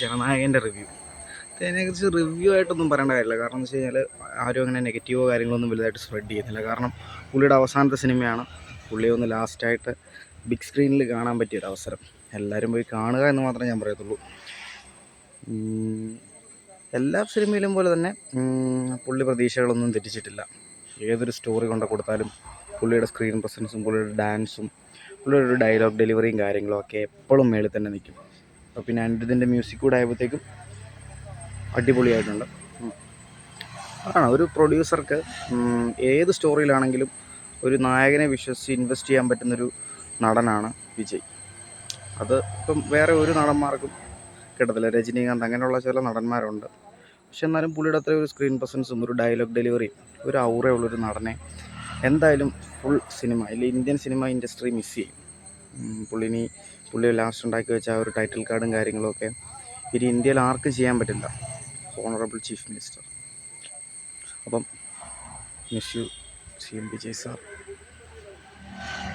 ജനനായകൻ്റെ review. അതിനെക്കുറിച്ച് review ആയിട്ടൊന്നും പറയേണ്ട കാര്യമില്ല. കാരണം എന്ന് വെച്ച് കഴിഞ്ഞാൽ ആരും അങ്ങനെ നെഗറ്റീവോ കാര്യങ്ങളൊന്നും വലുതായിട്ട് സ്പ്രെഡ് ചെയ്യുന്നില്ല. കാരണം പുള്ളിയുടെ അവസാനത്തെ സിനിമയാണ്. പുള്ളിയെ ഒന്ന് ലാസ്റ്റായിട്ട് ബിഗ് സ്ക്രീനിൽ കാണാൻ പറ്റിയൊരവസരം. എല്ലാവരും പോയി കാണുക എന്ന് മാത്രമേ ഞാൻ പറയത്തുള്ളൂ. എല്ലാ സിനിമയിലും പോലെ തന്നെ പുള്ളി പ്രതീക്ഷകളൊന്നും തെറ്റിച്ചിട്ടില്ല. ഏതൊരു സ്റ്റോറി കൊണ്ട് കൊടുത്താലും പുള്ളിയുടെ സ്ക്രീൻ പ്രസൻസും പുള്ളിയുടെ ഡാൻസും പുള്ളിയുടെ ഒരു ഡയലോഗ് ഡെലിവറിയും കാര്യങ്ങളും ഒക്കെ എപ്പോഴും മേളിൽ തന്നെ നിൽക്കും. അപ്പോൾ പിന്നെ അനിരുദ്ധിൻ്റെ മ്യൂസിക് കൂടെ ആയപ്പോഴത്തേക്കും അടിപൊളിയായിട്ടുണ്ട്. ഒരു പ്രൊഡ്യൂസർക്ക് ഏത് സ്റ്റോറിയിലാണെങ്കിലും ഒരു നായകനെ വിശ്വസിച്ച് ഇൻവെസ്റ്റ് ചെയ്യാൻ പറ്റുന്നൊരു നടനാണ് വിജയ്. അത് ഇപ്പം വേറെ ഒരു നടന്മാർക്കും കിട്ടത്തില്ല. രജനീകാന്ത് അങ്ങനെയുള്ള ചില നടന്മാരുണ്ട്. പക്ഷെ എന്നാലും പുള്ളിയുടെ അത്ര ഒരു സ്ക്രീൻ പ്രസൻസും ഒരു ഡയലോഗ് ഡെലിവറിയും ഒരു ഔറയുള്ളൊരു നടനെ എന്തായാലും ഫുൾ സിനിമ അല്ലെങ്കിൽ ഇന്ത്യൻ സിനിമ ഇൻഡസ്ട്രി മിസ് ചെയ്യും. പുള്ളി ലാസ്റ്റ് ഉണ്ടാക്കി വെച്ച ആ ഒരു ടൈറ്റിൽ കാർഡും കാര്യങ്ങളുമൊക്കെ ഇനി ഇന്ത്യയിൽ ആർക്കും ചെയ്യാൻ പറ്റില്ല. Honourable chief minister. അപ്പം miss you CM Vijay sir.